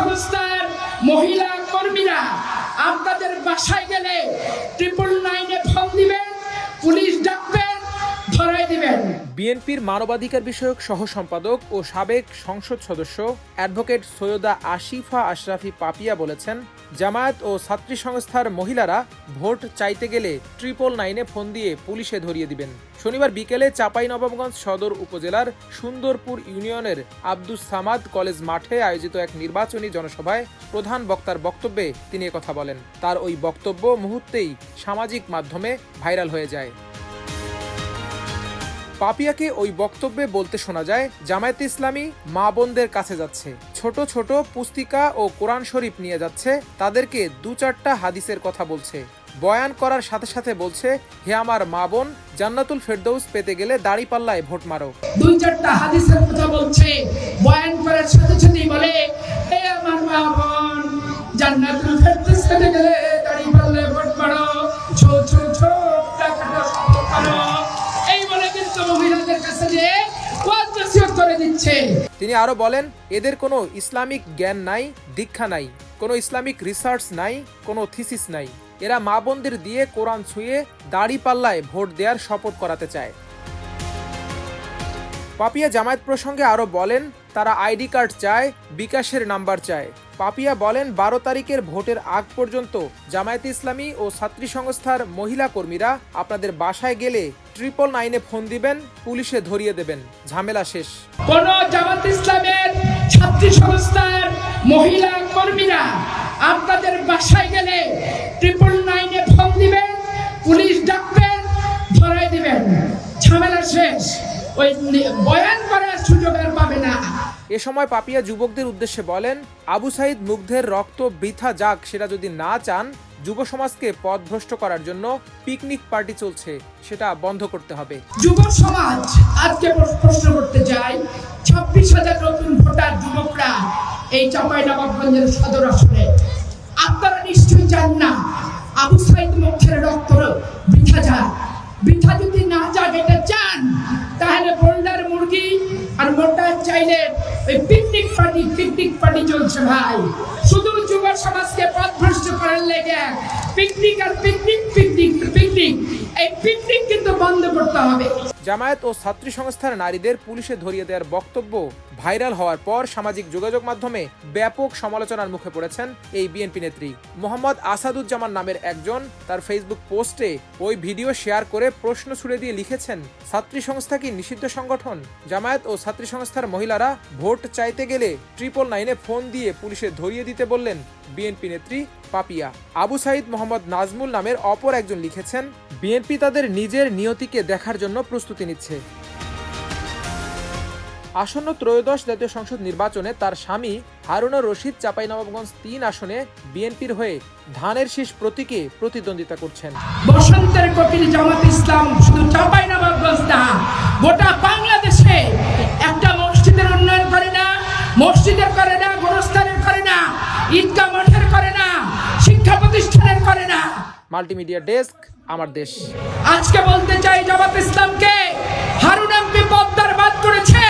সংস্থার মহিলা কর্মীরা আপনাদের বাসায় গেলে 999-এ ফোন দিবেন, পুলিশ ডাকবেন, ধরাই দিবেন। বিএনপির মানবাধিকার বিষয়ক সহ সম্পাদক ও সাবেক সংসদ সদস্য অ্যাডভোকেট সৈয়দা আসিফা আশরাফি পাপিয়া বলেছেন, জামায়াত ও ছাত্রী সংস্থার মহিলারা ভোট চাইতে গেলে 999-এ ফোন দিয়ে পুলিশে ধরিয়ে দিবেন। শনিবার বিকেলে চাঁপাইনবাবগঞ্জ সদর উপজেলার সুন্দরপুর ইউনিয়নের আব্দুস সামাদ কলেজ মাঠে আয়োজিত এক নির্বাচনী জনসভায় প্রধান বক্তার বক্তব্যে তিনি একথা বলেন। তার ওই বক্তব্য মুহূর্তেই সামাজিক মাধ্যমে ভাইরাল হয়ে যায়। পাপিয়াকে ওই বক্তব্যে বলতে শোনা যায়, জামায়াতে ইসলামী মা বোনদের কাছে যাচ্ছে, ছোট ছোট পুস্তিকা ও কোরআন শরীফ নিয়ে যাচ্ছে, তাদেরকে 2-4টা হাদিসের কথা বলছে, বয়ান করার সাথে সাথে বলছে, হে আমার মা বোন, জান্নাতুল ফেরদৌস পেতে গেলে দাড়িপাল্লায় ভোট মারো। 2-4টা হাদিসের কথা বলছে, বয়ান করার সাথে সাথেই বলে, হে আমার মা বোন, জান্নাতুল ফেরদৌস পেতে গেলে দাড়িপাল্লায় ভোট মারো, ছোট ছোট টাকাটা সংগ্রহ করো। এই বলে কিন্তু মহিলাদের কাছে যে ওয়াজ নসিহত করে দিচ্ছে। তিনি আরো বলেন, এদের কোনো ইসলামিক জ্ঞান নাই, দীক্ষা নাই, কোনো ইসলামিক রিসার্চ নাই, কোনো থিসিস নাই। এরা মা বোনদের দিয়ে কোরআন ছুঁয়ে দাড়িপাল্লায় ভোট দেওয়ার শপথ করাতে চায়। পাপিয়া জামায়াত প্রসঙ্গে আরো বলেন, তারা আইডি কার্ড চায়, বিকাশের নাম্বার চায়। পাপিয়া বলেন, 12 তারিখের ভোটের আগ পর্যন্ত জামায়াতে ইসলামী ও ছাত্রী সংস্থার মহিলা কর্মীরা আপনাদের বাসায় গেলে 999-এ ফোন দিবেন, পুলিশে ধরিয়ে দেবেন, ঝামেলা শেষ। কোন জামায়াতে ইসলামের ছাত্রী সংস্থার মহিলা কর্মীরা আপনাদের বাসায় গেলে 999-এ ফোন দিবেন, পুলিশ ডাকবেন, ধরাই দিবেন, ঝামেলা শেষ। ওই বয়ান করার সুযোগ আর পাবে না। এ সময় পাপিয়া যুবকদের উদ্দেশ্যে বলেন, আবু সাইদ মুগ্ধের রক্ত বৃথা যাক সেটা যদি না চান, যুব সমাজকে পথভ্রষ্ট করার জন্য পিকনিক পার্টি চলছে, সেটা বন্ধ করতে হবে। যুব সমাজ আজকে প্রশ্ন করতে চাই, 26,000 নতুন ভোটার যুবকরা এই চাঁপাইনবাবগঞ্জের সদর আসনে, আপনারা নিশ্চয়ই চান না আবু সাইদ মুগ্ধের রক্ত বৃথা যাক। বৃথা যদি না যাক এটা চান, তাহলে বোল্ডার মুরগি আর মোটার চাইলে ওই পিকনিক পার্টি চলছে ভাই। শুধু যুব সমাজকে পথভ্রষ্ট করার লেগে পিকনিক আর পিকনিক এই পিকনিক কিন্তু বন্ধ করতে হবে। জামায়াত ও ছাত্রী সংস্থার নারীদের পুলিশে ধরিয়ে দেওয়ার বক্তব্য ভাইরাল হওয়ার পর সামাজিক যোগাযোগ মাধ্যমে ব্যাপক সমালোচনার মুখে পড়েছেন এই বিএনপি নেত্রী। মোহাম্মদ আসাদুজ্জামান নামের একজন তার ফেসবুক পোস্টে ওই ভিডিও শেয়ার করে প্রশ্ন ছুড়ে দিয়ে লিখেছেন, ছাত্রী সংস্থা কি নিষিদ্ধ সংগঠন? জামায়াত ও ছাত্রী সংস্থার মহিলারা ভোট চাইতে গেলে 999-এ ফোন দিয়ে পুলিশে ধরিয়ে দিতে বললেন বিএনপি নেত্রী পাপিয়া। আবু সাইদ মোহাম্মদ নাজমুল নামের অপর একজন লিখেছেন, বিএনপি তাদের নিজের নিয়তিকে দেখার জন্য প্রস্তুতি নিচ্ছে। আসন্ন ত্রয়োদশ জাতীয় সংসদ নির্বাচনে তার স্বামী হারুনুর রশিদ চাঁপাইনবাবগঞ্জ 3 আসনে বিএনপির হয়ে ধানের শীষ প্রতীকে প্রতিদ্বন্দ্বিতা করছেন। বসন্তের কোকিল জামাত ইসলাম শুধু চাঁপাইনবাবগঞ্জ না, গোটা বাংলাদেশে একটা মসজিদের উন্নয়ন করে না, মসজিদের করে না, গোরস্থানের করে না, ঈদগাহ মাঠের করে না, শিক্ষা প্রতিষ্ঠানের করে না। মাল্টিমিডিয়া ডেস্ক, আমার দেশ। আজকে বলতে চাই, জামাত ইসলামকে হারুন এমপি পদ্মার বাদ করেছে।